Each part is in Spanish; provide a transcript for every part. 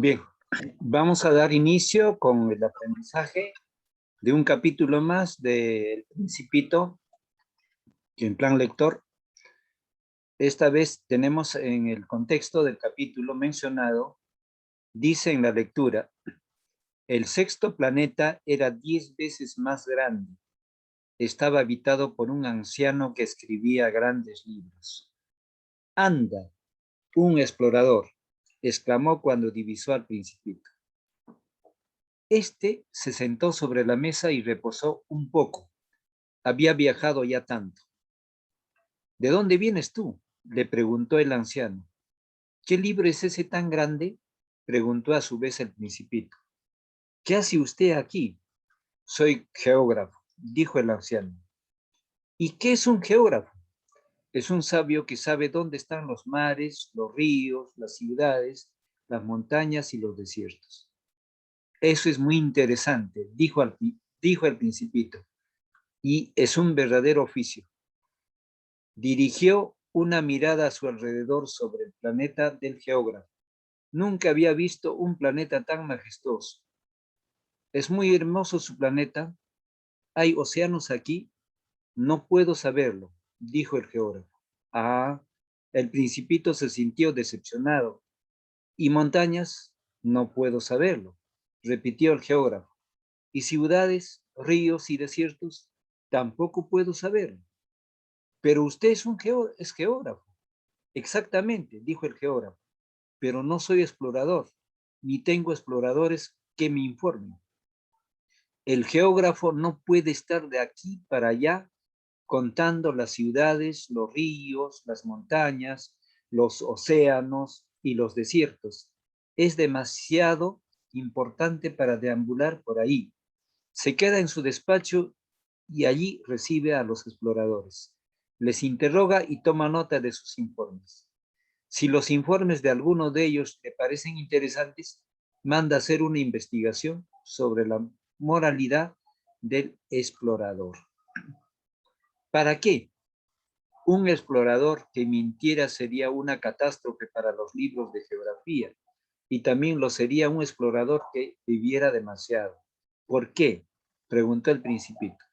Bien, vamos a dar inicio con el aprendizaje de un capítulo más del Principito en plan lector. Esta vez tenemos en el contexto del capítulo mencionado, dice en la lectura, el sexto planeta era 10 veces más grande. Estaba habitado por un anciano que escribía grandes libros. Anda, un explorador, exclamó cuando divisó al Principito. Este se sentó sobre la mesa y reposó un poco. Había viajado ya tanto. ¿De dónde vienes tú?, le preguntó el anciano. ¿Qué libro es ese tan grande?, preguntó a su vez el Principito. ¿Qué hace usted aquí? Soy geógrafo, dijo el anciano. ¿Y qué es un geógrafo? Es un sabio que sabe dónde están los mares, los ríos, las ciudades, las montañas y los desiertos. Eso es muy interesante, dijo el Principito, y es un verdadero oficio. Dirigió una mirada a su alrededor sobre el planeta del geógrafo. Nunca había visto un planeta tan majestuoso. Es muy hermoso su planeta. ¿Hay océanos aquí? No puedo saberlo, dijo el geógrafo. Ah, el Principito se sintió decepcionado. ¿Y montañas? No puedo saberlo, repitió el geógrafo. ¿Y ciudades, ríos y desiertos? Tampoco puedo saberlo. Pero usted es geógrafo. Exactamente, dijo el geógrafo, pero no soy explorador, ni tengo exploradores que me informen. El geógrafo no puede estar de aquí para allá contando las ciudades, los ríos, las montañas, los océanos y los desiertos. Es demasiado importante para deambular por ahí. Se queda en su despacho y allí recibe a los exploradores. Les interroga y toma nota de sus informes. Si los informes de alguno de ellos le parecen interesantes, manda a hacer una investigación sobre la moralidad del explorador. ¿Para qué? Un explorador que mintiera sería una catástrofe para los libros de geografía y también lo sería un explorador que viviera demasiado. ¿Por qué?, preguntó el Principito.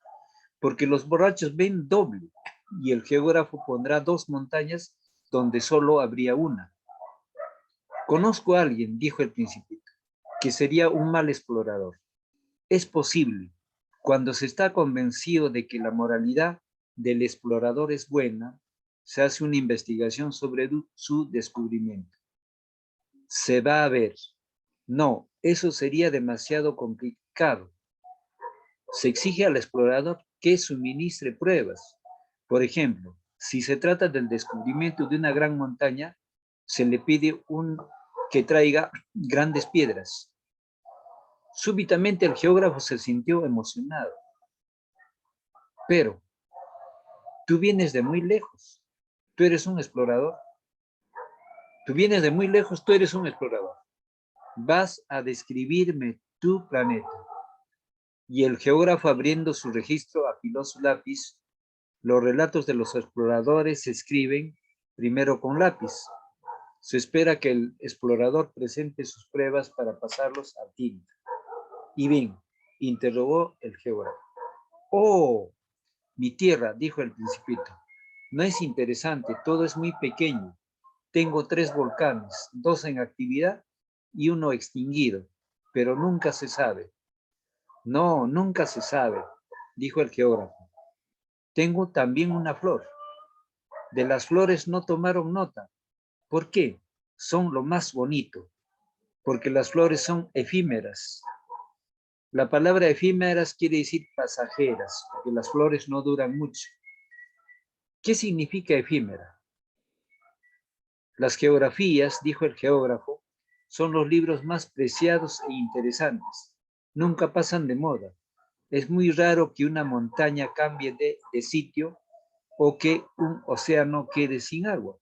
Porque los borrachos ven doble y el geógrafo pondrá 2 montañas donde solo habría una. Conozco a alguien, dijo el Principito, que sería un mal explorador. Es posible, cuando se está convencido de que la moralidad del explorador es buena, se hace una investigación sobre su descubrimiento. Se va a ver. No, eso sería demasiado complicado. Se exige al explorador que suministre pruebas. Por ejemplo, si se trata del descubrimiento de una gran montaña, se le pide que traiga grandes piedras. Súbitamente el geógrafo se sintió emocionado. Pero, tú vienes de muy lejos. Tú eres un explorador. Tú vienes de muy lejos, tú eres un explorador. Vas a describirme tu planeta. Y el geógrafo, abriendo su registro, afiló su lápiz. Los relatos de los exploradores se escriben primero con lápiz. Se espera que el explorador presente sus pruebas para pasarlos a tinta. ¿Y bien?, interrogó el geógrafo. ¡Oh! Mi tierra, dijo el Principito. No es interesante, todo es muy pequeño. Tengo 3 volcanes, 2 en actividad y 1 extinguido, pero nunca se sabe. No, nunca se sabe, dijo el geógrafo. Tengo también una flor. De las flores no tomaron nota. ¿Por qué? Son lo más bonito, porque las flores son efímeras. La palabra efímeras quiere decir pasajeras, porque las flores no duran mucho. ¿Qué significa efímera? Las geografías, dijo el geógrafo, son los libros más preciados e interesantes. Nunca pasan de moda. Es muy raro que una montaña cambie de sitio o que un océano quede sin agua.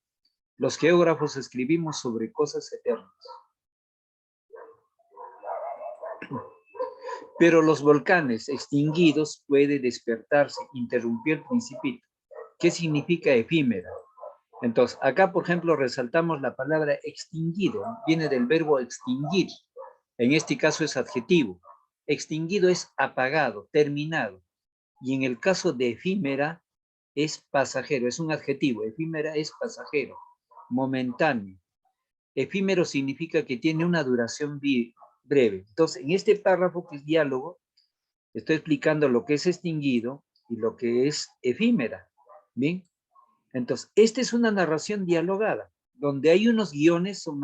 Los geógrafos escribimos sobre cosas eternas. Pero los volcanes extinguidos pueden despertarse, interrumpió el Principito. ¿Qué significa efímera? Entonces, acá, por ejemplo, resaltamos la palabra extinguido. Viene del verbo extinguir. En este caso es adjetivo. Extinguido es apagado, terminado. Y en el caso de efímera es pasajero, es un adjetivo. Efímera es pasajero, momentáneo. Efímero significa que tiene una duración breve. Entonces, en este párrafo que es diálogo, estoy explicando lo que es extinguido y lo que es efímera. ¿Bien? Entonces, esta es una narración dialogada, donde hay unos guiones, son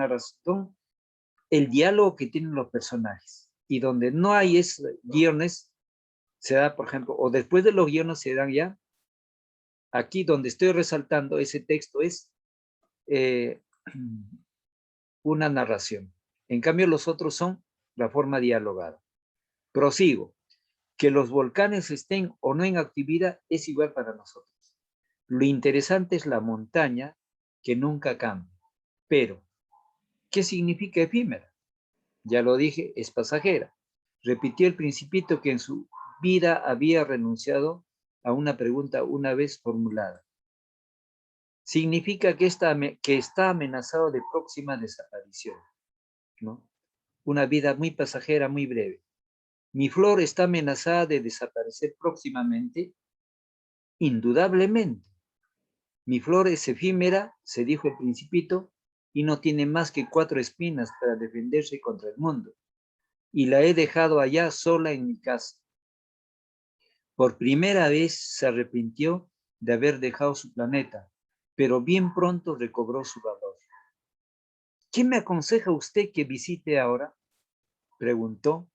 el diálogo que tienen los personajes. Y donde no hay esos guiones, se da, por ejemplo, o después de los guiones se dan ya, aquí donde estoy resaltando ese texto es eh, una narración. En cambio, los otros son la forma dialogada. Prosigo. Que los volcanes estén o no en actividad es igual para nosotros. Lo interesante es la montaña que nunca cambia. Pero, ¿qué significa efímera? Ya lo dije, es pasajera. Repitió el principito que en su vida había renunciado a una pregunta una vez formulada. Significa que está amenazado de próxima desaparición, ¿no? Una vida muy pasajera, muy breve. Mi flor está amenazada de desaparecer próximamente, indudablemente. Mi flor es efímera, se dijo el principito, y no tiene más que 4 espinas para defenderse contra el mundo. Y la he dejado allá sola en mi casa. Por primera vez se arrepintió de haber dejado su planeta, pero bien pronto recobró su valor. ¿Qué me aconseja usted que visite ahora? Preguntó.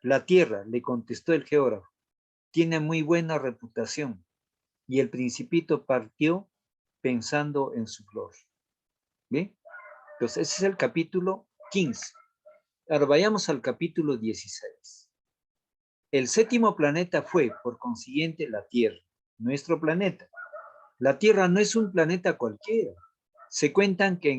La Tierra, le contestó el geógrafo. Tiene muy buena reputación. Y el principito partió pensando en su flor. ¿Bien? Entonces, ese es el capítulo 15. Ahora vayamos al capítulo 16. El séptimo planeta fue, por consiguiente, la Tierra, nuestro planeta. La Tierra no es un planeta cualquiera. Se cuentan que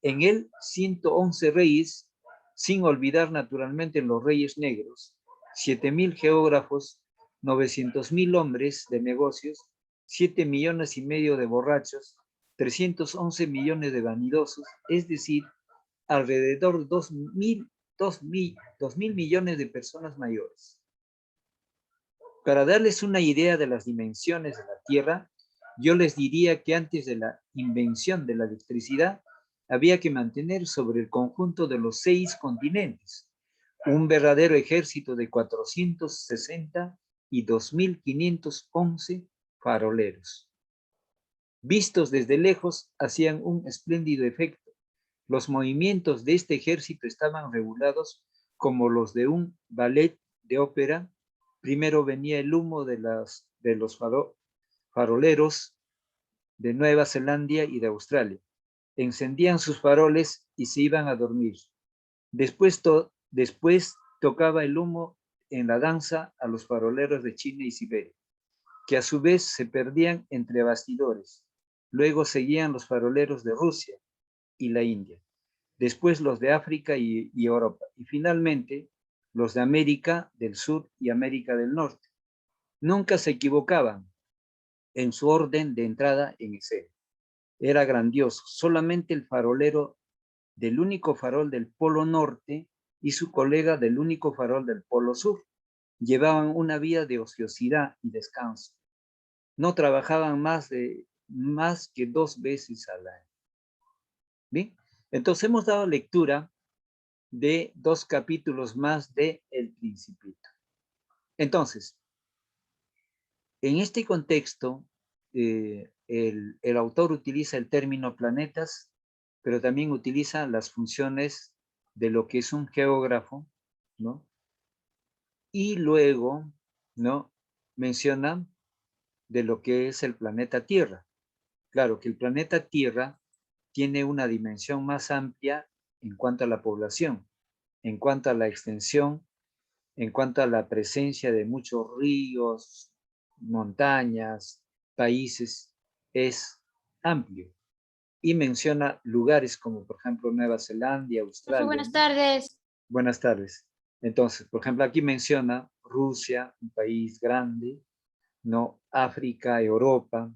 en él 111 reyes, sin olvidar naturalmente los reyes negros, 7,000 geógrafos, 900,000 hombres de negocios, 7,5 millones de borrachos, 311 millones de vanidosos, es decir, alrededor de 2,000 millones de personas mayores. Para darles una idea de las dimensiones de la Tierra, yo les diría que antes de la invención de la electricidad, había que mantener sobre el conjunto de los 6 continentes un verdadero ejército de 460 y 2,511 faroleros. Vistos desde lejos, hacían un espléndido efecto. Los movimientos de este ejército estaban regulados como los de un ballet de ópera. Primero venía el humo de los faroleros de Nueva Zelanda y de Australia. Encendían sus faroles y se iban a dormir. Después tocaba el humo en la danza a los faroleros de China y Siberia, que a su vez se perdían entre bastidores. Luego seguían los faroleros de Rusia y la India. Después los de África y Europa. Y finalmente los de América del Sur y América del Norte. Nunca se equivocaban en su orden de entrada en escena. Era grandioso. Solamente el farolero del único farol del Polo Norte y su colega del único farol del Polo Sur llevaban una vida de ociosidad y descanso. No trabajaban más que 2 veces al año. ¿Bien? Entonces hemos dado lectura de 2 capítulos más de El Principito. Entonces, en este contexto, el autor utiliza el término planetas, pero también utiliza las funciones de lo que es un geógrafo, ¿no? Y luego, ¿no? Menciona de lo que es el planeta Tierra. Claro que el planeta Tierra tiene una dimensión más amplia en cuanto a la población, en cuanto a la extensión, en cuanto a la presencia de muchos ríos, montañas, países, es amplio. Y menciona lugares como, por ejemplo, Nueva Zelanda, Profe, Australia. buenas tardes. Buenas tardes. Entonces, por ejemplo, aquí menciona Rusia, un país grande, ¿no? África, Europa,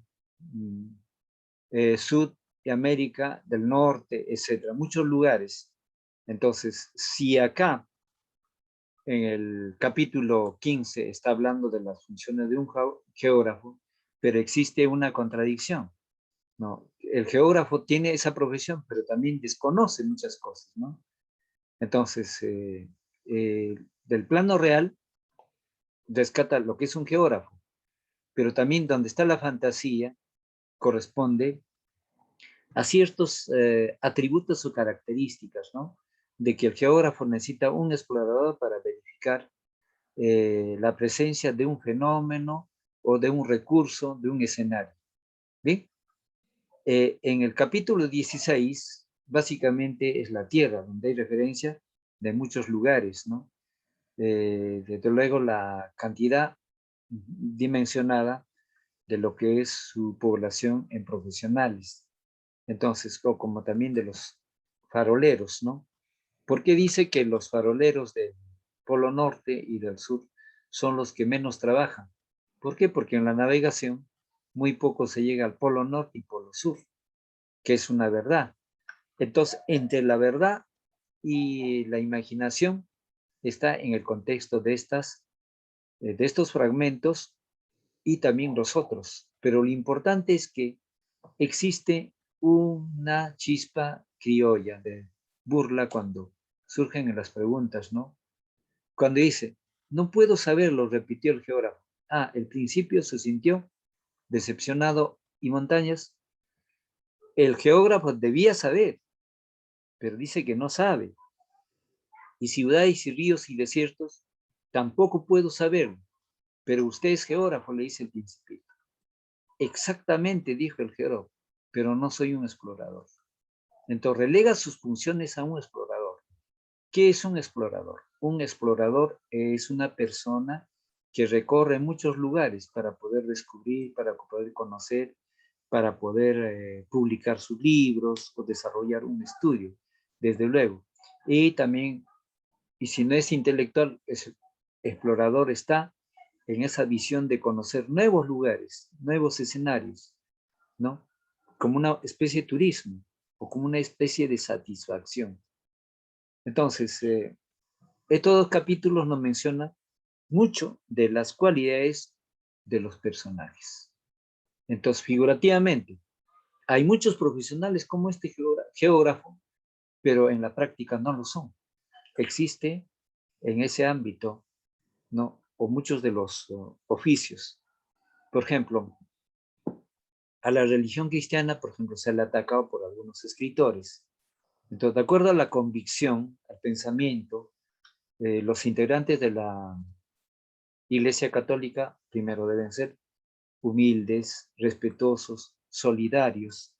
Sud de América del Norte, etcétera, muchos lugares. Entonces, si acá en el capítulo 15 está hablando de las funciones de un geógrafo, pero existe una contradicción, ¿no? El geógrafo tiene esa profesión, pero también desconoce muchas cosas, ¿no? Entonces, del plano real, rescata lo que es un geógrafo, pero también donde está la fantasía, corresponde a ciertos atributos o características, ¿no? De que el geógrafo necesita un explorador para verificar la presencia de un fenómeno o de un recurso, de un escenario. ¿Bien? En el capítulo 16, básicamente es la Tierra, donde hay referencia de muchos lugares, ¿no? Desde luego la cantidad dimensionada de lo que es su población en profesionales. Entonces, como también de los faroleros, ¿no? Porque dice que los faroleros del Polo Norte y del Sur son los que menos trabajan. ¿Por qué? Porque en la navegación muy poco se llega al Polo Norte y Polo Sur, que es una verdad. Entonces, entre la verdad y la imaginación está en el contexto de estos fragmentos y también los otros. Pero lo importante es que existe una chispa criolla de burla cuando surgen en las preguntas, ¿no? Cuando dice, no puedo saberlo, repitió el geógrafo. Ah, el principio se sintió decepcionado y montañas. El geógrafo debía saber, pero dice que no sabe. Y ciudades y ríos y desiertos, tampoco puedo saberlo, pero usted es geógrafo, le dice el principito. Exactamente, dijo el geógrafo, pero no soy un explorador. Entonces relega sus funciones a un explorador. ¿Qué es un explorador? Un explorador es una persona que recorre muchos lugares para poder descubrir, para poder conocer, para poder publicar sus libros o desarrollar un estudio, desde luego. Y también, y si no es intelectual, es explorador está en esa visión de conocer nuevos lugares, nuevos escenarios, ¿no? Como una especie de turismo o como una especie de satisfacción. Entonces, estos dos capítulos nos mencionan mucho de las cualidades de los personajes. Entonces, figurativamente, hay muchos profesionales como este geógrafo, pero en la práctica no lo son. Existe en ese ámbito, ¿no? O muchos de los oficios. Por ejemplo, a la religión cristiana, por ejemplo, se le ha atacado por algunos escritores. Entonces, de acuerdo a la convicción, al pensamiento, los integrantes de la Iglesia Católica primero deben ser humildes, respetuosos, solidarios,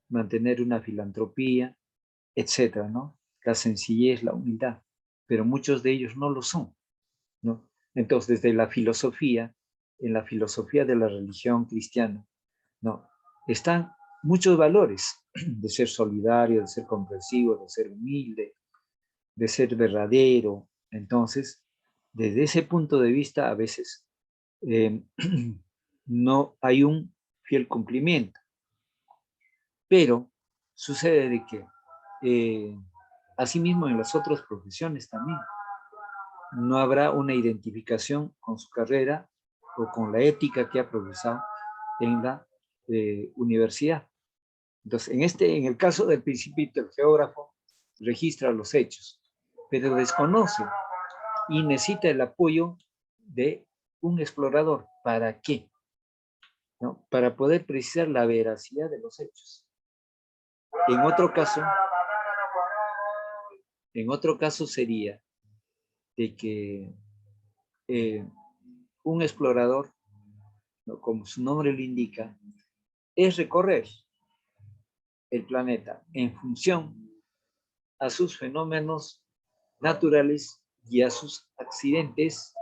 mantener una filantropía, etcétera, ¿no? La sencillez, la humildad, pero muchos de ellos no lo son, ¿no? Entonces, desde la filosofía, en la filosofía de la religión cristiana, ¿no? Están muchos valores de ser solidario, de ser comprensivo, de ser humilde, de ser verdadero. Entonces, desde ese punto de vista, a veces eh, no hay un fiel cumplimiento. Pero sucede de que, asimismo en las otras profesiones también, no habrá una identificación con su carrera o con la ética que ha profesado en la universidad. Entonces, en el caso del Principito, el geógrafo registra los hechos, pero desconoce y necesita el apoyo de un explorador. ¿Para qué? ¿No? Para poder precisar la veracidad de los hechos. En otro caso, sería de que un explorador, ¿no? Como su nombre lo indica, es recorrer el planeta en función a sus fenómenos naturales y a sus accidentes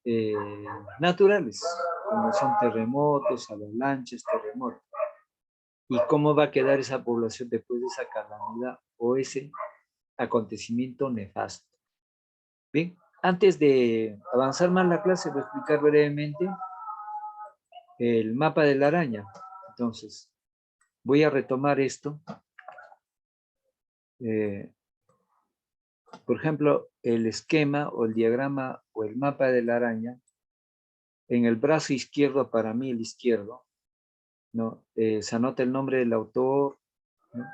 eh, naturales, como son terremotos, avalanchas, terremotos. ¿Y cómo va a quedar esa población después de esa calamidad o ese acontecimiento nefasto? Bien, antes de avanzar más la clase, voy a explicar brevemente el mapa de la araña. Entonces, voy a retomar esto. Por ejemplo, el esquema o el diagrama o el mapa de la araña, en el brazo izquierdo, para mí el izquierdo, ¿no? Se anota el nombre del autor, ¿no?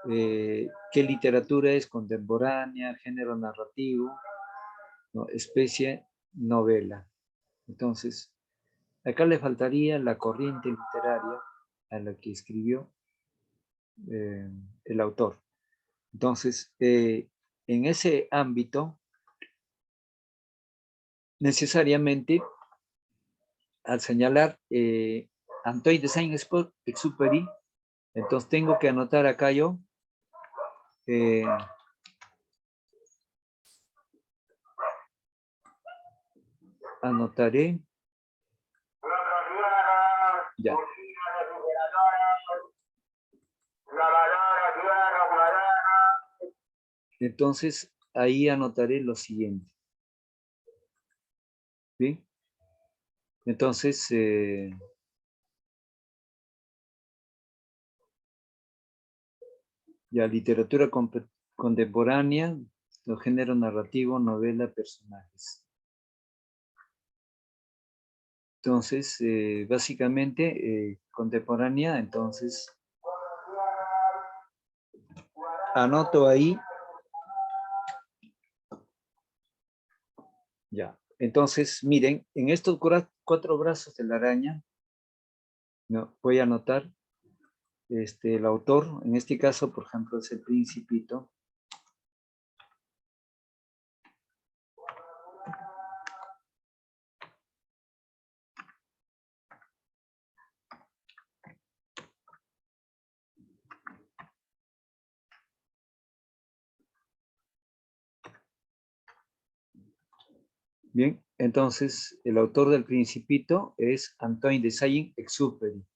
Qué literatura es, contemporánea, género narrativo, ¿no? Especie, novela. Entonces, acá le faltaría la corriente literaria a la que escribió el autor. Entonces, en ese ámbito, necesariamente, al señalar Antoine de Saint-Exupéry, entonces tengo que anotar acá yo anotaré ya. Entonces, ahí anotaré lo siguiente. ¿Sí? Entonces, ya literatura contemporánea, los género narrativo, novela, personajes. Entonces, básicamente, contemporánea, entonces, anoto ahí. Ya. Entonces, miren, en estos 4 brazos de la araña, ¿no? Voy a anotar el autor, en este caso, por ejemplo, es El Principito. Bien, entonces el autor del Principito es Antoine de Saint-Exupéry.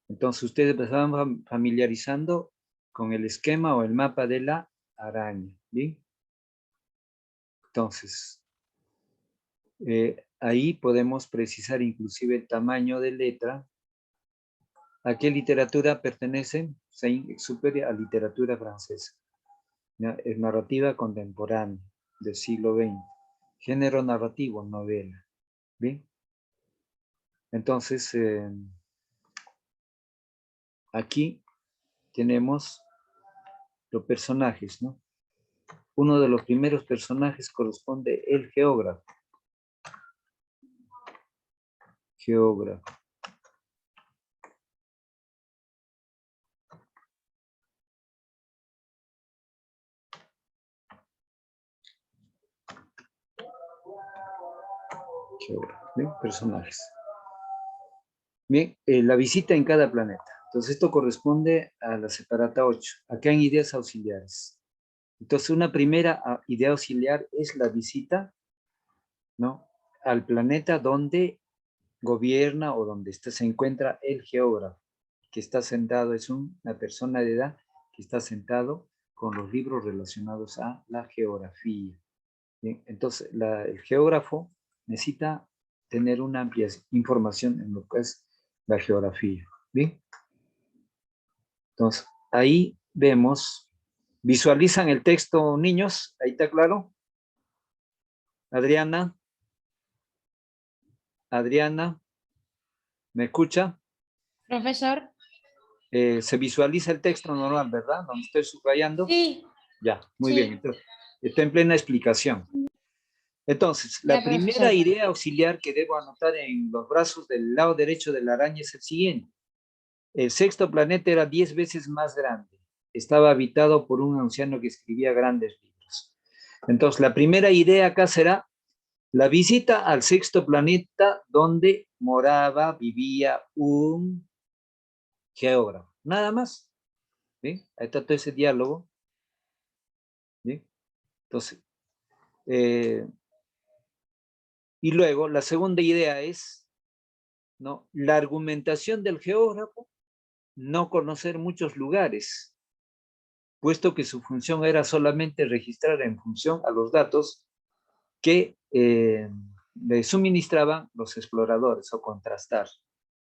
Entonces ustedes se van familiarizando con el esquema o el mapa de la araña. ¿Bien? Entonces, ahí podemos precisar inclusive el tamaño de letra. ¿A qué literatura pertenece? Saint-Exupéry a literatura francesa. Es narrativa contemporánea del siglo XX. Género narrativo, novela. ¿Bien? Entonces, aquí tenemos los personajes, ¿no? Uno de los primeros personajes corresponde el geógrafo. Geógrafo. Geógrafo, ¿bien? Personajes. Bien, la visita en cada planeta. Entonces, esto corresponde a la separata 8. Acá hay ideas auxiliares. Entonces, una primera idea auxiliar es la visita, ¿no? Al planeta donde gobierna o donde se encuentra el geógrafo, que está sentado, es una persona de edad que está sentado con los libros relacionados a la geografía. Bien, entonces, el geógrafo necesita tener una amplia información en lo que es la geografía. Bien, entonces, ahí vemos, visualizan el texto, niños, ahí está claro. Adriana, ¿me escucha? Profesor. Se visualiza el texto normal, ¿verdad? Donde estoy subrayando. Sí. Ya, muy Sí. bien. Entonces, está en plena explicación. Entonces, la Ya, primera profesor. idea auxiliar que debo anotar en los brazos del lado derecho de la araña es el siguiente. El sexto planeta era 10 veces más grande. Estaba habitado por un anciano que escribía grandes libros. Entonces, la primera idea acá será la visita al sexto planeta donde moraba, vivía un geógrafo. Nada más. ¿Bien? Ahí está todo ese diálogo. ¿Bien? Entonces, y luego la segunda idea es, ¿no? La argumentación del geógrafo, no conocer muchos lugares, puesto que su función era solamente registrar en función a los datos que le suministraban los exploradores o contrastar.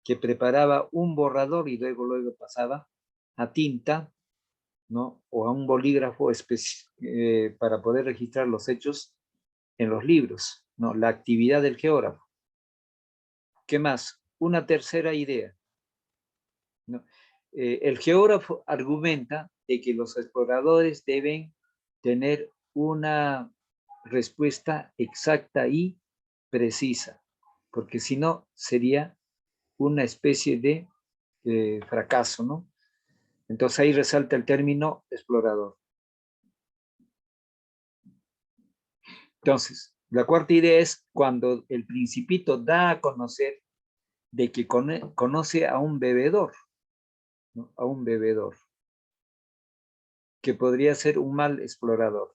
que preparaba un borrador y luego pasaba a tinta, ¿no? O a un bolígrafo para poder registrar los hechos en los libros, ¿no? La actividad del geógrafo. ¿Qué más? Una tercera idea, ¿no? El geógrafo argumenta de que los exploradores deben tener una respuesta exacta y precisa, porque si no sería una especie de fracaso, ¿no? Entonces ahí resalta el término explorador. Entonces, la cuarta idea es cuando el Principito da a conocer de que conoce a un bebedor, ¿no? A un bebedor, que podría ser un mal explorador.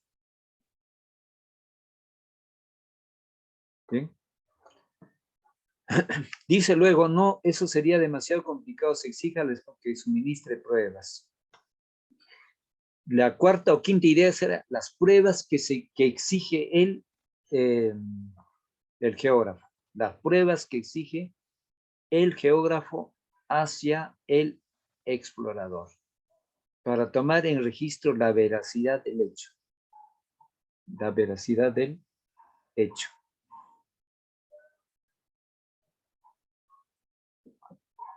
¿Sí? Dice luego, no, eso sería demasiado complicado, se exija que suministre pruebas. La cuarta o quinta idea será las pruebas que exige el geógrafo. Las pruebas que exige el geógrafo hacia el explorador para tomar en registro la veracidad del hecho. La veracidad del hecho.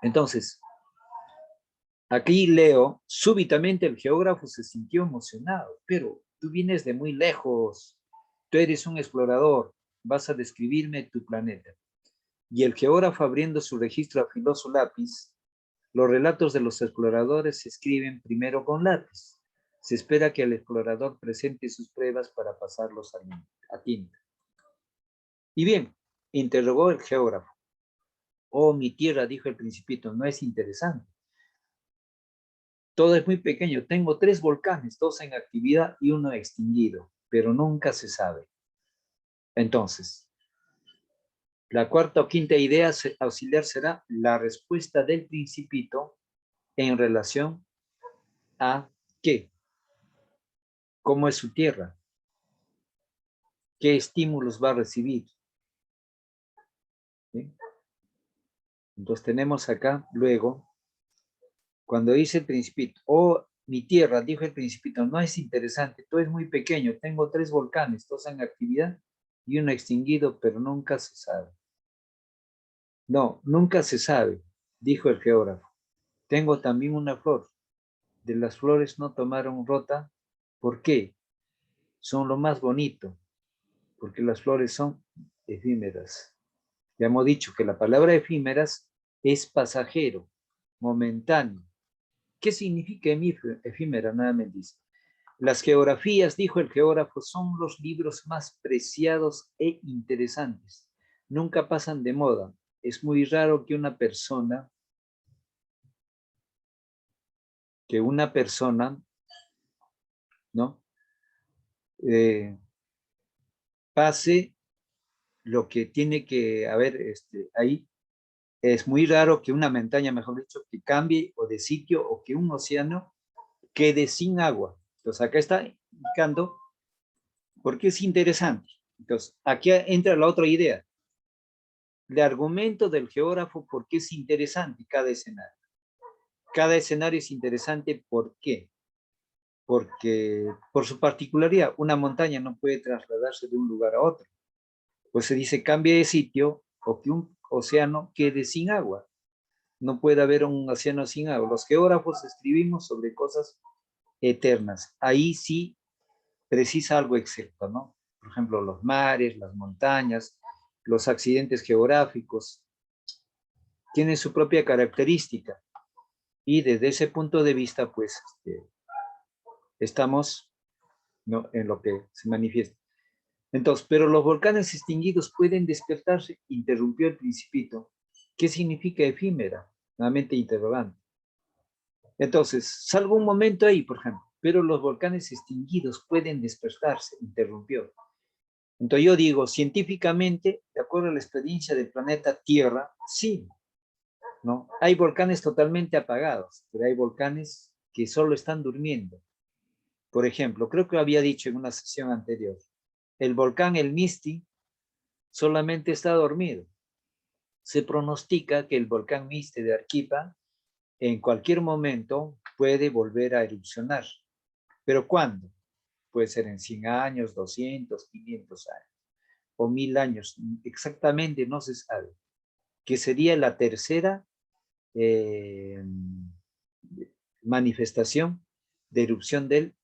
Entonces, aquí leo, súbitamente el geógrafo se sintió emocionado, pero tú vienes de muy lejos, tú eres un explorador, vas a describirme tu planeta. Y el geógrafo, abriendo su registro, afiló su lápiz. Los relatos de los exploradores se escriben primero con lápiz. Se espera que el explorador presente sus pruebas para pasarlos a tinta. Y bien, interrogó el geógrafo. Oh, mi tierra, dijo el Principito, no es interesante. Todo es muy pequeño. Tengo 3 volcanes, 2 en actividad y 1 extinguido, pero nunca se sabe. Entonces, la cuarta o quinta idea auxiliar será la respuesta del Principito en relación a qué, cómo es su tierra, qué estímulos va a recibir. ¿Sí? Entonces tenemos acá luego, cuando dice el Principito, oh, mi tierra, dijo el Principito, no es interesante, todo es muy pequeño, tengo 3 volcanes, 2 en actividad y 1 extinguido, pero nunca se sabe. No, nunca se sabe, dijo el geógrafo. Tengo también una flor. De las flores no tomaron nota. ¿Por qué? Son lo más bonito, porque las flores son efímeras. Ya hemos dicho que la palabra efímeras es pasajero, momentáneo. ¿Qué significa efímera? Nada me dice. Las geografías, dijo el geógrafo, son los libros más preciados e interesantes. Nunca pasan de moda. Es muy raro que una persona, ¿no? Pase lo que tiene que haber ahí. Es muy raro que una montaña, mejor dicho, que cambie o de sitio o que un océano quede sin agua. Entonces acá está indicando por qué es interesante. Entonces aquí entra la otra idea. El argumento del geógrafo por qué es interesante cada escenario. Cada escenario es interesante, ¿por qué? Porque por su particularidad, una montaña no puede trasladarse de un lugar a otro. Pues se dice cambie de sitio o que un océano quede sin agua. No puede haber un océano sin agua. Los geógrafos escribimos sobre cosas eternas. Ahí sí precisa algo exacto, ¿no? Por ejemplo, los mares, las montañas, los accidentes geográficos, tienen su propia característica. Y desde ese punto de vista, pues, estamos, ¿no?, en lo que se manifiesta. Entonces, pero los volcanes extinguidos pueden despertarse, interrumpió el Principito. ¿Qué significa efímera? Nuevamente interrogante. Entonces, salvo un momento ahí, por ejemplo, pero los volcanes extinguidos pueden despertarse, interrumpió. Entonces yo digo, científicamente, de acuerdo a la experiencia del planeta Tierra, sí, ¿no? Hay volcanes totalmente apagados, pero hay volcanes que solo están durmiendo. Por ejemplo, creo que lo había dicho en una sesión anterior, el volcán El Misti solamente está dormido. se pronostica que el volcán Miste de Arequipa en cualquier momento puede volver a erupcionar. ¿Pero cuándo? Puede ser en 100 años, 200, 500 años o 1000 años. Exactamente no se sabe. Que sería la tercera manifestación de erupción del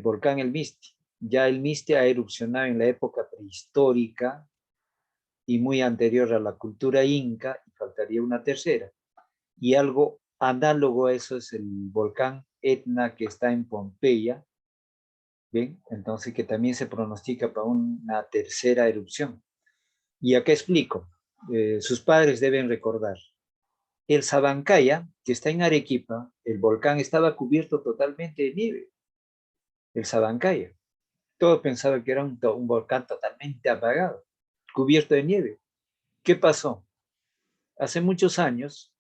volcán El Misti. Ya el Misti ha erupcionado en la época prehistórica y muy anterior a la cultura inca, y faltaría una tercera. Y algo análogo a eso es el volcán Etna que está en Pompeya, ¿bien? Entonces que también se pronostica para una tercera erupción. Y acá explico, sus padres deben recordar, el Sabancaya, que está en Arequipa, el volcán estaba cubierto totalmente de nieve, el Sabancaya. Todo pensaba que era un volcán totalmente apagado, cubierto de nieve. ¿Qué pasó? Hace muchos años,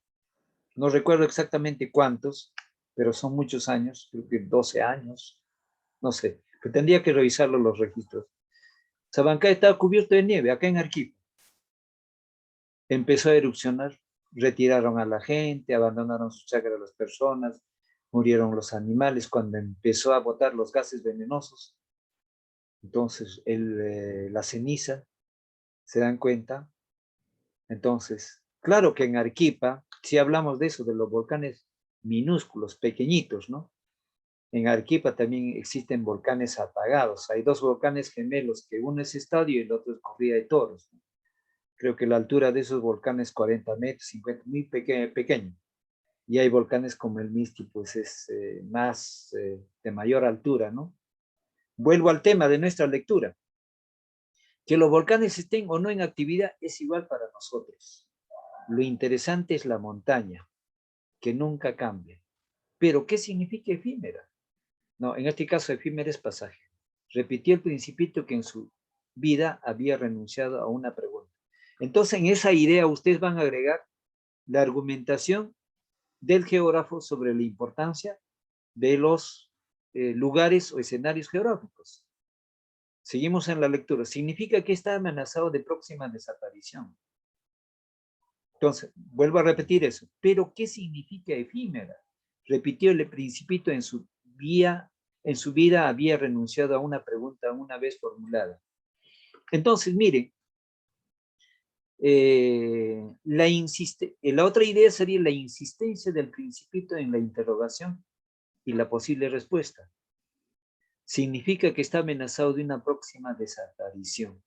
no recuerdo exactamente cuántos, pero son muchos años, creo que 12 años, no sé, pero tendría que revisarlo los registros. Sabancaya estaba cubierto de nieve, acá en Arequipa. Empezó a erupcionar, retiraron a la gente, abandonaron su chacra a las personas, murieron los animales cuando empezó a botar los gases venenosos. Entonces, la ceniza, ¿se dan cuenta? Entonces, claro que en Arequipa, si hablamos de eso, de los volcanes minúsculos, pequeñitos, ¿no? En Arequipa también existen volcanes apagados. Hay dos volcanes gemelos, que uno es Estadio y el otro es Corrida de Toros, ¿no? Creo que la altura de esos volcanes 40 metros, 50, muy pequeño. Y hay volcanes como el Misti, pues es más de mayor altura, ¿no? Vuelvo al tema de nuestra lectura. Que los volcanes estén o no en actividad es igual para nosotros. Lo interesante es la montaña, que nunca cambia. Pero, ¿qué significa efímera? No, en este caso efímera es pasaje. Repitió el principito que en su vida había renunciado a una pregunta. Entonces, en esa idea ustedes van a agregar la argumentación del geógrafo sobre la importancia de los lugares o escenarios geográficos. Seguimos en la lectura. Significa que está amenazado de próxima desaparición. Entonces, vuelvo a repetir eso. Pero, ¿qué significa efímera? Repitió el principito en su vida había renunciado a una pregunta una vez formulada. Entonces, miren, la otra idea sería la insistencia del principito en la interrogación y la posible respuesta. Significa que está amenazado de una próxima desaparición.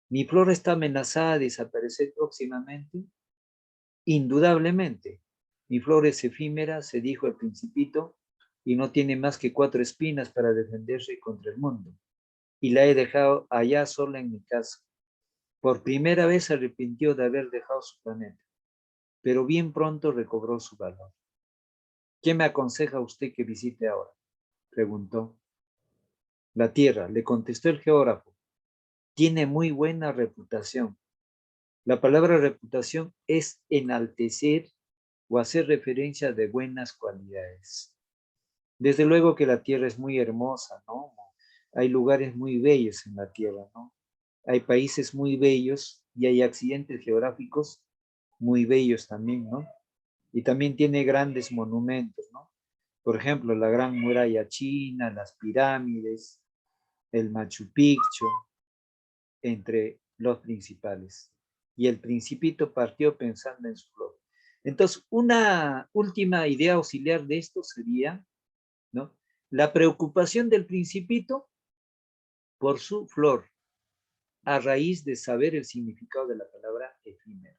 ¿Mi flora está amenazada de desaparecer próximamente? Indudablemente. Mi flora es efímera, se dijo el principito, y no tiene más que 4 espinas para defenderse contra el mundo. Y la he dejado allá sola en mi casa. Por primera vez se arrepintió de haber dejado su planeta, pero bien pronto recobró su valor. ¿Qué me aconseja usted que visite ahora?, preguntó. La Tierra, le contestó el geógrafo, tiene muy buena reputación. La palabra reputación es enaltecer o hacer referencia de buenas cualidades. Desde luego que la Tierra es muy hermosa, ¿no? Hay lugares muy bellos en la Tierra, ¿no? Hay países muy bellos y hay accidentes geográficos muy bellos también, ¿no? Y también tiene grandes monumentos, ¿no? Por ejemplo, la Gran Muralla China, las pirámides, el Machu Picchu, entre los principales. Y el principito partió pensando en su flor. Entonces, una última idea auxiliar de esto sería, ¿no?, la preocupación del principito por su flor, a raíz de saber el significado de la palabra efímero.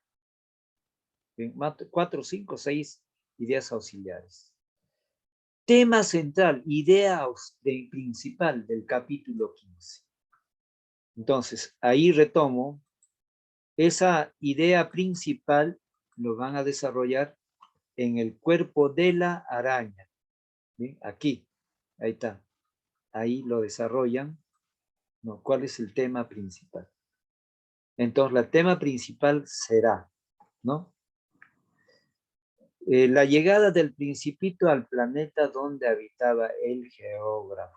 4, 5, 6 ideas auxiliares. Tema central, idea principal del capítulo 15. Entonces, ahí retomo, esa idea principal lo van a desarrollar en el cuerpo de la araña. ¿Bien? Aquí, ahí está. Ahí lo desarrollan, ¿no? ¿Cuál es el tema principal? Entonces, el tema principal será, ¿no?, la llegada del principito al planeta donde habitaba el geógrafo,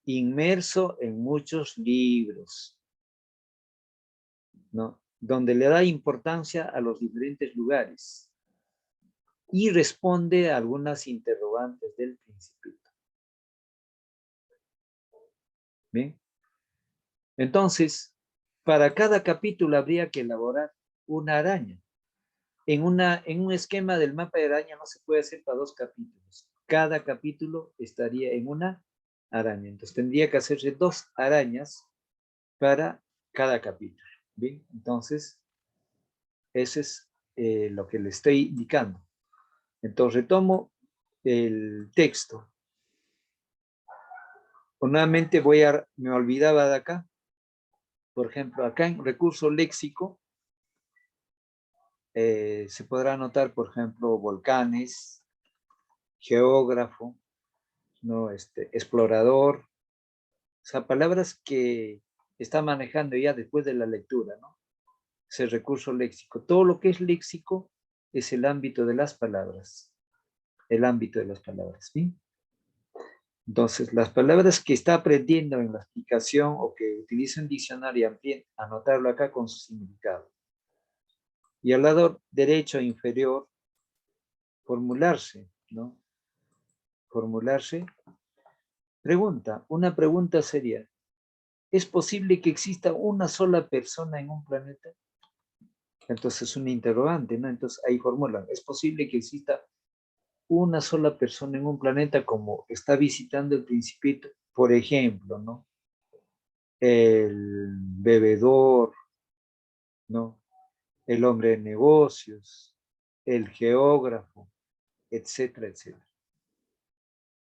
inmerso en muchos libros, ¿no? donde le da importancia a los diferentes lugares y responde a algunas interrogantes del Principito. Bien. Entonces, para cada capítulo habría que elaborar una araña. En un esquema del mapa de araña no se puede hacer para 2 capítulos. Cada capítulo estaría en una araña. Entonces tendría que hacerse 2 arañas para cada capítulo. Bien, entonces, eso es lo que le estoy indicando. Entonces retomo el texto. Nuevamente me olvidaba de acá. Por ejemplo, acá en recurso léxico, se podrá anotar, por ejemplo, volcanes, geógrafo, ¿no? Explorador, o sea, palabras que está manejando ya después de la lectura, ¿no? Ese recurso léxico. Todo lo que es léxico es el ámbito de las palabras, el ámbito de las palabras, ¿sí? Entonces, las palabras que está aprendiendo en la explicación o que utiliza un diccionario, anotarlo acá con su significado. Y al lado derecho e inferior, formularse, ¿no? Formularse. Pregunta, una pregunta sería, ¿es posible que exista una sola persona en un planeta? Entonces, un interrogante, ¿no? Entonces, ahí formulan, ¿es posible que exista una sola persona en un planeta como está visitando el Principito? Por ejemplo, ¿no? El bebedor, ¿no? El hombre de negocios, el geógrafo, etcétera, etcétera.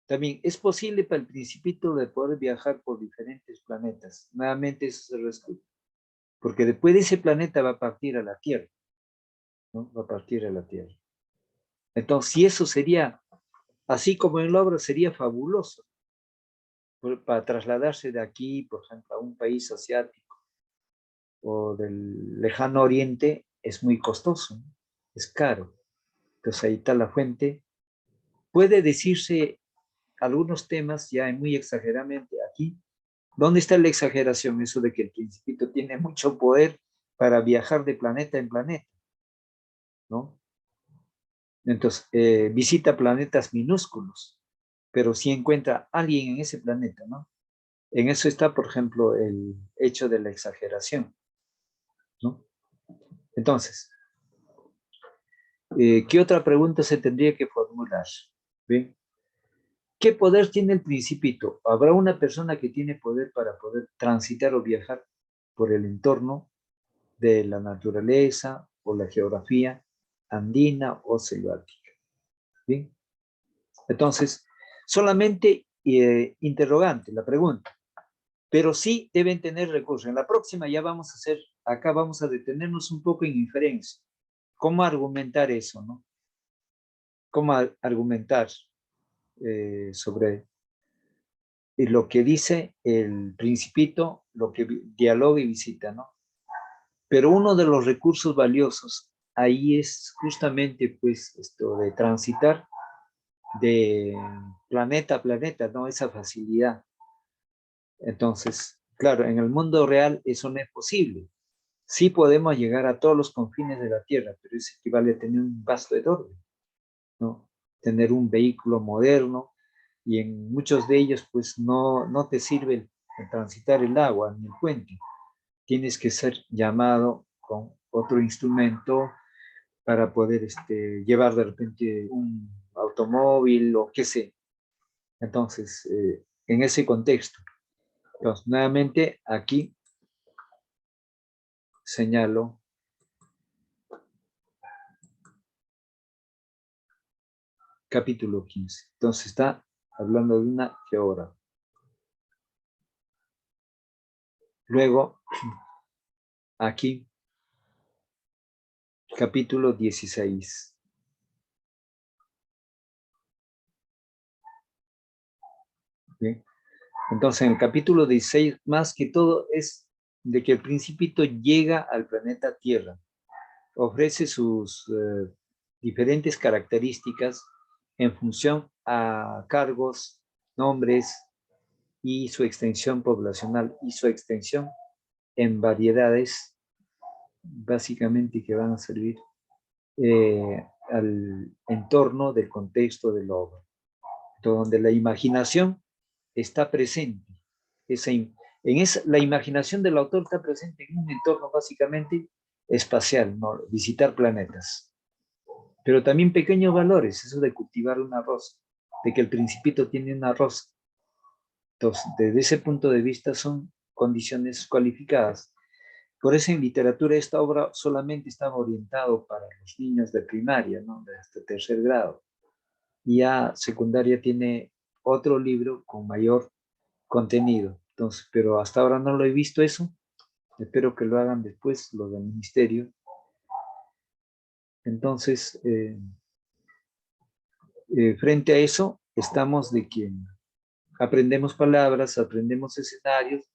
También es posible para el Principito de poder viajar por diferentes planetas. Nuevamente eso se resuelve. Porque después de ese planeta va a partir a la Tierra, ¿no? Va a partir a la Tierra. Entonces, si eso sería, así como en la obra, sería fabuloso para trasladarse de aquí, por ejemplo, a un país asiático o del lejano oriente, es muy costoso, ¿no? Es caro. Entonces ahí está la fuente. Puede decirse algunos temas ya muy exageradamente aquí. ¿Dónde está la exageración? Eso de que el Principito tiene mucho poder para viajar de planeta en planeta, ¿no? Entonces, visita planetas minúsculos, pero sí encuentra a alguien en ese planeta, ¿no? En eso está, por ejemplo, el hecho de la exageración, ¿no? Entonces, ¿qué otra pregunta se tendría que formular? ¿Bien? ¿Qué poder tiene el Principito? ¿Habrá una persona que tiene poder para poder transitar o viajar por el entorno de la naturaleza o la geografía andina o selvática? ¿Bien? Entonces, solamente interrogante, la pregunta, pero sí deben tener recursos. En la próxima ya vamos a hacer, acá vamos a detenernos un poco en inferencia. ¿Cómo argumentar eso, no? ¿Cómo argumentar sobre lo que dice el Principito, lo que dialoga y visita, ¿no? Pero uno de los recursos valiosos ahí es justamente, pues, esto de transitar de planeta a planeta, ¿no? Esa facilidad. Entonces, claro, en el mundo real eso no es posible. Sí podemos llegar a todos los confines de la Tierra, pero eso equivale a tener un vasto orbe, ¿no? Tener un vehículo moderno y en muchos de ellos pues no te sirve el transitar el agua ni el puente. Tienes que ser llamado con otro instrumento para poder llevar de repente un automóvil o qué sé. Entonces, en ese contexto. Entonces, nuevamente aquí señalo capítulo 15. Entonces está hablando de una geógrafa. Luego, aquí, capítulo 16. ¿Bien? Entonces, en el capítulo 16, más que todo es de que el Principito llega al planeta Tierra, ofrece sus diferentes características en función a cargos, nombres y su extensión poblacional y su extensión en variedades básicamente que van a servir al entorno del contexto de la obra, donde la imaginación está presente. La imaginación del autor está presente en un entorno básicamente espacial, ¿no? Visitar planetas. Pero también pequeños valores, eso de cultivar una rosa, de que el Principito tiene una rosa. Entonces, desde ese punto de vista son condiciones cualificadas. Por eso en literatura esta obra solamente estaba orientado para los niños de primaria, ¿no? De hasta tercer grado. Y ya secundaria tiene otro libro con mayor contenido. Entonces, pero hasta ahora no lo he visto eso. Espero que lo hagan después los del ministerio. Entonces, frente a eso, estamos de que aprendemos palabras, aprendemos escenarios,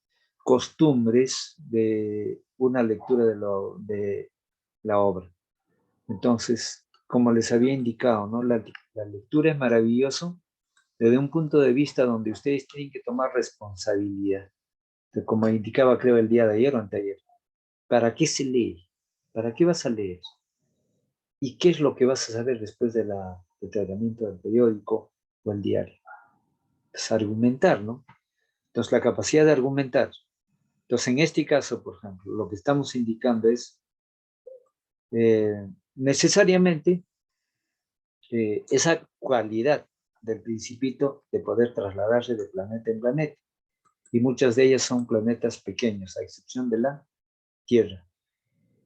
costumbres de una lectura de la obra. Entonces, como les había indicado, ¿no? La lectura es maravilloso desde un punto de vista donde ustedes tienen que tomar responsabilidad. Como indicaba, creo, el día de ayer o anteayer. ¿Para qué se lee? ¿Para qué vas a leer? ¿Y qué es lo que vas a saber después del tratamiento del periódico o el diario? Es argumentar, ¿no? Entonces, la capacidad de argumentar. Entonces, en este caso, por ejemplo, lo que estamos indicando es necesariamente esa cualidad del Principito de poder trasladarse de planeta en planeta. Y muchas de ellas son planetas pequeños, a excepción de la Tierra.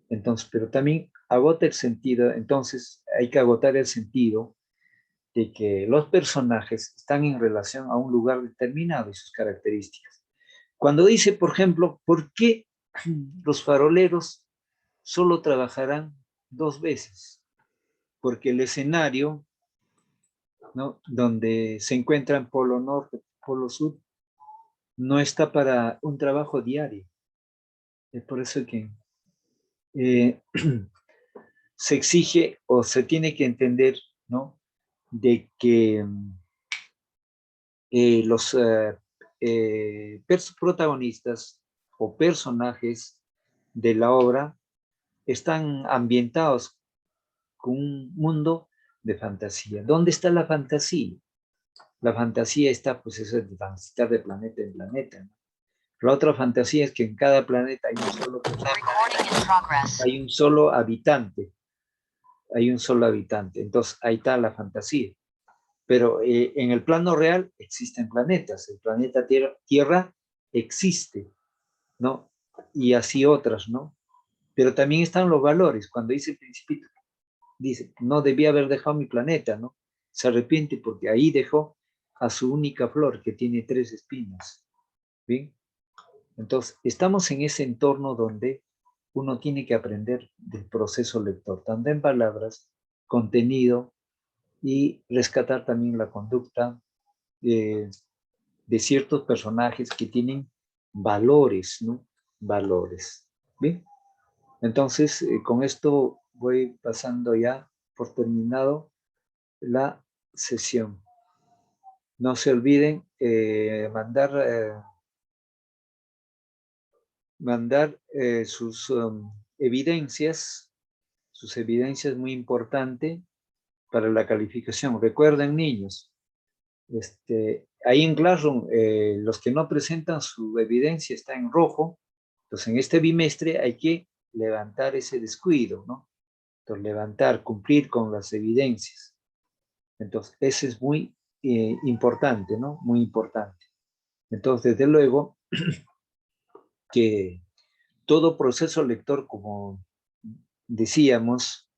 Entonces, pero también agota el sentido, entonces hay que agotar el sentido de que los personajes están en relación a un lugar determinado y sus características. Cuando dice, por ejemplo, ¿por qué los faroleros solo trabajarán 2 veces? Porque el escenario, ¿no?, donde se encuentran Polo Norte, Polo Sur, no está para un trabajo diario. Es por eso que se exige o se tiene que entender, ¿no?, de que los protagonistas o personajes de la obra están ambientados con un mundo de fantasía. ¿Dónde está la fantasía? La fantasía está, pues, eso de transitar de planeta en planeta, ¿no? La otra fantasía es que en cada planeta hay un solo personaje, hay un solo habitante, Entonces, ahí está la fantasía. Pero en el plano real existen planetas. El planeta Tierra existe, ¿no? Y así otras, ¿no? Pero también están los valores. Cuando dice el Principito, dice, no debía haber dejado mi planeta, ¿no? Se arrepiente porque ahí dejó a su única flor que tiene 3 espinas. ¿Bien? Entonces, estamos en ese entorno donde uno tiene que aprender del proceso lector, tanto en palabras, contenido, y rescatar también la conducta de ciertos personajes que tienen valores, ¿no? Valores. ¿Bien? Entonces, con esto voy pasando ya por terminado la sesión. No se olviden mandar sus evidencias. Sus evidencias muy importante para la calificación. Recuerden, niños, ahí en Classroom, los que no presentan su evidencia está en rojo. Entonces, en este bimestre hay que levantar ese descuido, ¿no? Entonces, levantar, cumplir con las evidencias. Entonces, ese es muy importante, ¿no? Muy importante. Entonces, desde luego, que todo proceso lector, como decíamos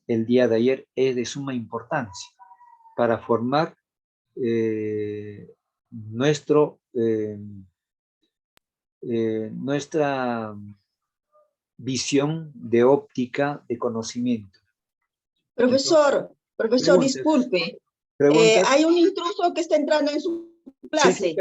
el día de ayer, es de suma importancia para formar nuestra visión de óptica de conocimiento. Profesor, Preguntas. disculpe. ¿Preguntas? Hay un intruso que está entrando en su clase. Sí.